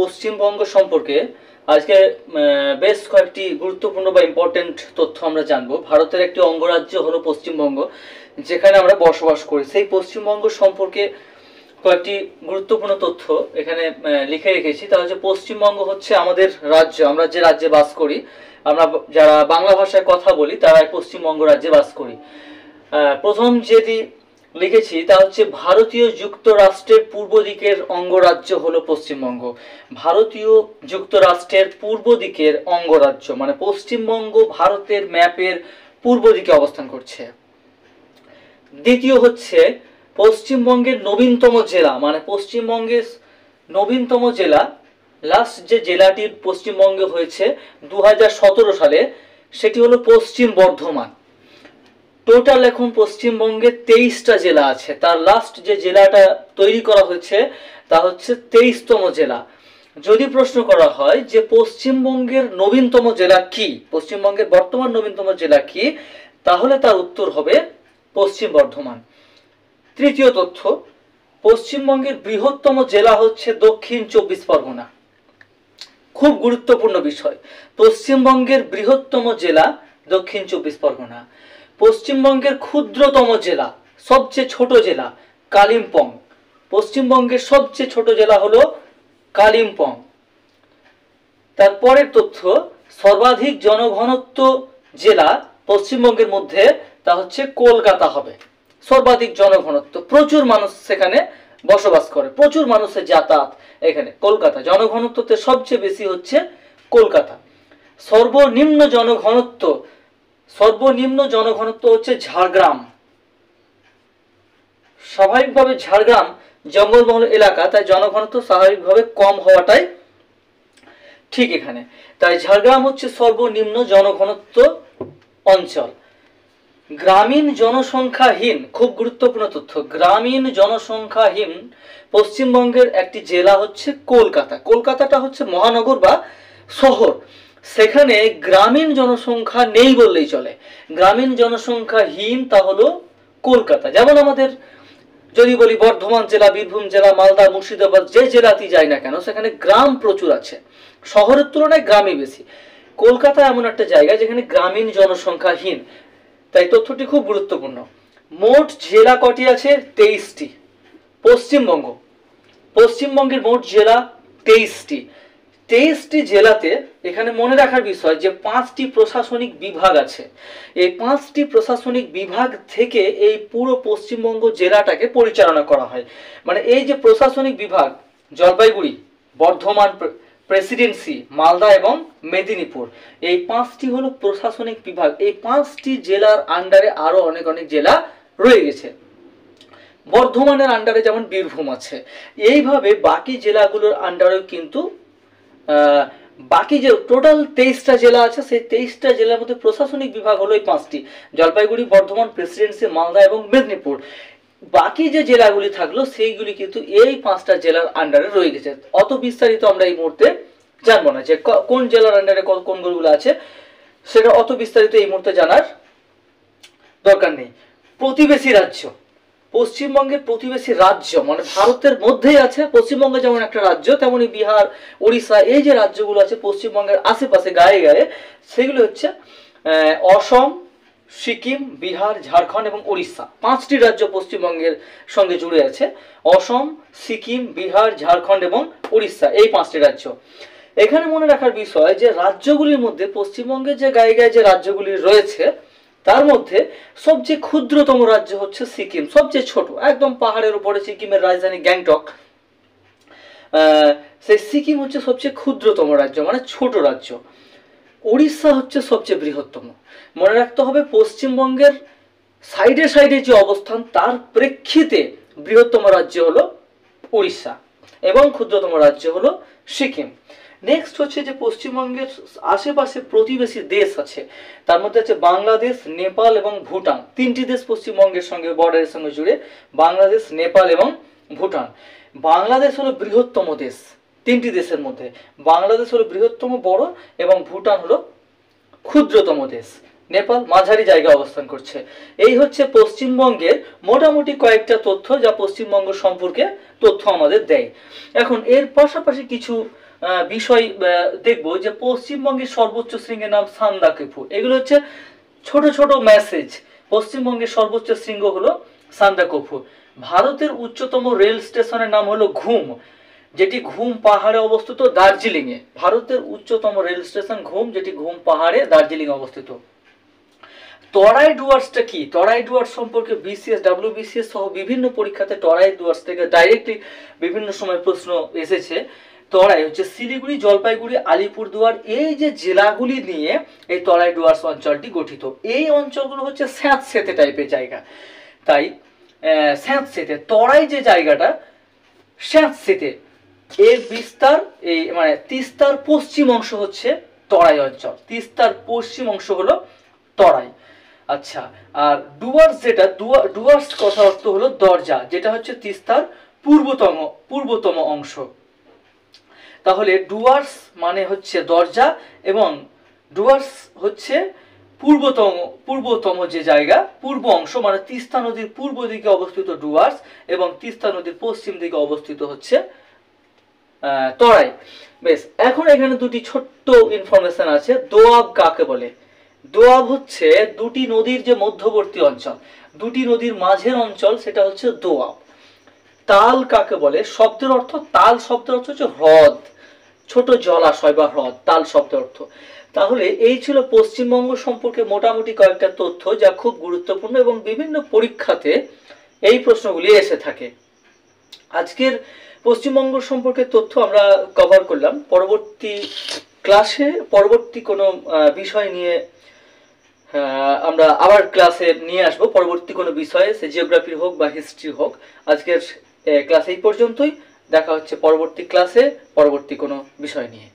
পশ্চিমবঙ্গ সম্পর্কে আজকে বেশ কয়েকটি গুরুত্বপূর্ণ বা ইম্পর্টেন্ট তথ্য আমরা জানবো। ভারতের একটি অঙ্গরাজ্য হলো পশ্চিমবঙ্গ, যেখানে আমরা বসবাস করি। সেই পশ্চিমবঙ্গ সম্পর্কে কয়েকটি গুরুত্বপূর্ণ তথ্য এখানে লিখে রেখেছি। তা হচ্ছে পশ্চিমবঙ্গ হচ্ছে আমাদের রাজ্য, আমরা যে রাজ্যে বাস করি, আমরা যারা বাংলা ভাষায় কথা বলি তারা পশ্চিমবঙ্গ রাজ্যে বাস করি। প্রথম যেটি লিখেছি তা হচ্ছে ভারতীয় যুক্তরাষ্ট্রের পূর্ব দিকের অঙ্গরাজ্য হলো পশ্চিমবঙ্গ। ভারতীয় যুক্তরাষ্ট্রের পূর্ব দিকের অঙ্গরাজ্য মানে পশ্চিমবঙ্গ ভারতের ম্যাপের পূর্ব দিকে অবস্থান করছে। দ্বিতীয় হচ্ছে পশ্চিমবঙ্গের নবীনতম জেলা, মানে পশ্চিমবঙ্গের নবীনতম জেলা, লাস্ট যে জেলাটি পশ্চিমবঙ্গে হয়েছে 2017 সালে, সেটি হলো পশ্চিম বর্ধমান। টোটাল এখন পশ্চিমবঙ্গে 23টা জেলা আছে। তার লাস্ট যে জেলাটা তৈরি করা হয়েছে তা হচ্ছে 23তম জেলা। যদি প্রশ্ন করা হয় যে পশ্চিমবঙ্গের নবীনতম জেলা কি, পশ্চিমবঙ্গের বর্তমান নবীনতম জেলা কি, তাহলে তার উত্তর হবে পশ্চিম বর্ধমান। তৃতীয় তথ্য, পশ্চিমবঙ্গের বৃহত্তম জেলা হচ্ছে দক্ষিণ 24 পরগনা। খুব গুরুত্বপূর্ণ বিষয়, পশ্চিমবঙ্গের বৃহত্তম জেলা দক্ষিণ 24 পরগনা। পশ্চিমবঙ্গের ক্ষুদ্রতম জেলা, সবচেয়ে ছোট জেলা কালিম্পং। পশ্চিমবঙ্গের সবচেয়ে ছোট জেলা হলো কালিম্পং। তারপরের তথ্য, সর্বাধিক জনঘনত্ব জেলা পশ্চিমবঙ্গের মধ্যে তা হচ্ছে কলকাতা হবে। সর্বাধিক জনঘনত্ব, প্রচুর মানুষ সেখানে বসবাস করে, প্রচুর মানুষের যাতায়াত এখানে। কলকাতা জনঘনত্বতে সবচেয়ে বেশি হচ্ছে কলকাতা। সর্বনিম্ন জনঘনত্ব হচ্ছে ঝাড়গ্রাম। স্বাভাবিকভাবে ঝাড়গ্রাম জঙ্গলমহল এলাকা, তাই জনঘনত্ব স্বাভাবিকভাবে কম হওয়াটাই ঠিক এখানে। তাই ঝাড়গ্রাম হচ্ছে সর্বনিম্ন জনঘনত্ব অঞ্চল। গ্রামীণ জনসংখ্যাহীন, খুব গুরুত্বপূর্ণ তথ্য, গ্রামীণ জনসংখ্যাহীন পশ্চিমবঙ্গের একটি জেলা হচ্ছে কলকাতা। কলকাতাটা হচ্ছে মহানগর বা শহর, সেখানে গ্রামীণ জনসংখ্যা নেই বললেই চলে। গ্রামীণ জনসংখ্যাহীন তা হলো কলকাতা। যেমন আমাদের যদি বলি বর্ধমান জেলা, বীরভূম জেলা, মালদা, মুর্শিদাবাদ, যে জেলাতেই যাই না কেন সেখানে গ্রাম প্রচুর আছে, শহরের তুলনায় গ্রামই বেশি। কলকাতা এমন একটা জায়গা যেখানে গ্রামীণ জনসংখ্যাহীন, তাই তথ্যটি খুব গুরুত্বপূর্ণ। মোট জেলা কটি আছে? 23টি। পশ্চিমবঙ্গের মোট জেলা 23টি। 23টি জেলাতে এখানে মনে রাখার বিষয় যে 5টি প্রশাসনিক বিভাগ আছে। এই 5টি প্রশাসনিক বিভাগ থেকে এই পুরো পশ্চিমবঙ্গ জেলাটাকে পরিচালনা করা হয়। মানে এই যে প্রশাসনিক বিভাগ, জলপাইগুড়ি, বর্ধমান প্রেসিডেন্সি, মালদা এবং মেদিনীপুর, এই 5টি হলো প্রশাসনিক বিভাগ। এই 5টি জেলার আন্ডারে আরো অনেক জেলা রয়ে গেছে। বর্ধমানের আন্ডারে যেমন বীরভূম আছে, এইভাবে বাকি জেলাগুলোর আন্ডারেও কিন্তু বাকি যে টোটাল 23টা জেলা আছে, সেই 23টা জেলার মধ্যে প্রশাসনিক বিভাগ হলো এই 5টি, জলপাইগুড়ি, বর্ধমান প্রেসিডেন্সি, মালদা এবং মেদিনীপুর। বাকি যে জেলাগুলি থাকলো সেইগুলি কিন্তু এই 5টা জেলার আন্ডারে রয়ে গেছে। অত বিস্তারিত আমরা এই মুহূর্তে জানবো না যে কোন জেলার আন্ডারে কোনগুলো আছে, সেটা অত বিস্তারিত এই মুহূর্তে জানার দরকার নেই। প্রতিবেশী রাজ্য, পশ্চিমবঙ্গের প্রতিবেশী রাজ্য মানে ভারতের মধ্যেই আছে। পশ্চিমবঙ্গ যেমন একটা রাজ্য, তেমনি বিহার, উড়িষ্যা, এই যে রাজ্যগুলো আছে পশ্চিমবঙ্গের আশেপাশে গায়ে গায়ে, সেগুলো হচ্ছে অসম, সিকিম, বিহার, ঝাড়খণ্ড এবং উড়িষ্যা। 5টি রাজ্য পশ্চিমবঙ্গের সঙ্গে জুড়ে আছে। অসম, সিকিম, বিহার, ঝাড়খণ্ড এবং উড়িষ্যা, এই 5টি রাজ্য। এখানে মনে রাখার বিষয় যে রাজ্যগুলির মধ্যে পশ্চিমবঙ্গের যে গায়ে গায়ে যে রাজ্যগুলি রয়েছে তার মধ্যে সবচেয়ে ক্ষুদ্রতম রাজ্য হচ্ছে সিকিম, সবচেয়ে ছোট, একদম পাহাড়ের উপরে সিকিমের রাজধানী গ্যাংটক। সেই সিকিম হচ্ছে সবচেয়ে ক্ষুদ্রতম রাজ্য মানে ছোট রাজ্য। উড়িষ্যা হচ্ছে সবচেয়ে বৃহত্তম। মনে রাখতে হবে পশ্চিমবঙ্গের সাইডে সাইডে যে অবস্থান তার প্রেক্ষিতে বৃহত্তম রাজ্য হলো উড়িষ্যা এবং ক্ষুদ্রতম রাজ্য হলো সিকিম। নেক্সট হচ্ছে যে পশ্চিমবঙ্গের আশেপাশে প্রতিবেশী দেশ আছে, তার মধ্যে আছে বাংলাদেশ, নেপাল এবং ভুটান। 3টি দেশ পশ্চিমবঙ্গের সঙ্গে বর্ডারের সঙ্গে জুড়ে, বাংলাদেশ, নেপাল এবং ভুটান। বাংলাদেশ হলো বৃহত্তম দেশ 3টি দেশের মধ্যে। বাংলাদেশ হলো বৃহত্তম বড় এবং ভুটান হলো ক্ষুদ্রতম দেশ। নেপাল মাঝারি জায়গায় অবস্থান করছে। এই হচ্ছে পশ্চিমবঙ্গের মোটামুটি কয়েকটা তথ্য যা পশ্চিমবঙ্গ সম্পর্কে তথ্য আমাদের দেয়। এখন এর পাশাপাশি কিছু বিষয় দেখব যে পশ্চিমবঙ্গের সর্বোচ্চ শৃঙ্গের নাম সান্দাকফু। এগুলো হচ্ছে ছোট ছোট মেসেজ। পশ্চিমবঙ্গের সর্বোচ্চ শৃঙ্গ হলো সান্দাকফু। ভারতের উচ্চতম রেল স্টেশনের নাম হলো ঘুম, যেটি ঘুম পাহাড়ে অবস্থিত দার্জিলিং এ। ভারতের উচ্চতম রেল স্টেশন ঘুম, যেটি ঘুম পাহাড়ে দার্জিলিং অবস্থিত। টরাই ডুয়ার্সটা কি? টরাই ডুয়ার্স সম্পর্কে বিসিএস, ডাব্লিউবিসিএস সহ বিভিন্ন পরীক্ষাতে টরাই ডুয়ার্স থেকে ডাইরেক্টলি বিভিন্ন সময় প্রশ্ন এসেছে। টরাই হচ্ছে শিলিগুড়ি, জলপাইগুড়ি, আলিপুরদুয়ার এই যে জেলাগুলি নিয়ে এই টরাই ডুয়ার্স অঞ্চলটি গঠিত। এই অঞ্চলগুলো হচ্ছে স্যাঁতসেঁতে টাইপের জায়গা, তাই স্যাঁতসেঁতে টরাই যে জায়গাটা স্যাঁতসেঁতে, এর বিস্তার এই মানে তিস্তার পশ্চিম অংশ হচ্ছে টরাই অঞ্চল। তিস্তার পশ্চিম অংশ হলো টরাই। আচ্ছা, আর ডুয়ার্স যেটা, ডুয়ার্স কথা অর্থ হলো দরজা, যেটা হচ্ছে তিস্তার পূর্বতম অংশ। তাহলে ডুয়ার্স মানে হচ্ছে দরজা এবং ডুয়ার্স হচ্ছে পূর্বতম যে জায়গা, পূর্ব অংশ, মানে তিস্তা নদীর পূর্ব দিকে অবস্থিত ডুয়ার্স এবং তিস্তা নদীর পশ্চিম দিকে অবস্থিত হচ্ছে টরাই। বেশ, এখন এখানে দুটি ছোট্ট ইনফরমেশন আছে। দোয়াব কাকে বলে? দোয়াব হচ্ছে দুটি নদীর যে মধ্যবর্তী অঞ্চল, দুটি নদীর মাঝের অঞ্চল, সেটা হচ্ছে দোয়াব। তাল কাকে বলে? শব্দের অর্থ, তাল শব্দের অর্থ হচ্ছে হ্রদ, ছোট জলাশয় বা হ্রদ, তাল শব্দের অর্থ। তাহলে এই ছিল পশ্চিমবঙ্গ সম্পর্কে মোটামুটি কয়েকটা তথ্য যা খুব গুরুত্বপূর্ণ এবং বিভিন্ন পরীক্ষাতে এই প্রশ্নগুলি এসে থাকে। আজকের পশ্চিমবঙ্গ সম্পর্কে তথ্য আমরা কভার করলাম। পরবর্তী ক্লাসে পরবর্তী কোনো বিষয় নিয়ে আমরা আবার ক্লাসে নিয়ে আসবো, পরবর্তী কোনো বিষয়ে, সে জিওগ্রাফি হোক বা হিস্ট্রি হোক। আজকের ক্লাস এই পর্যন্তই। দেখা হচ্ছে পরবর্তী ক্লাসে পরবর্তী কোনো বিষয় নিয়ে।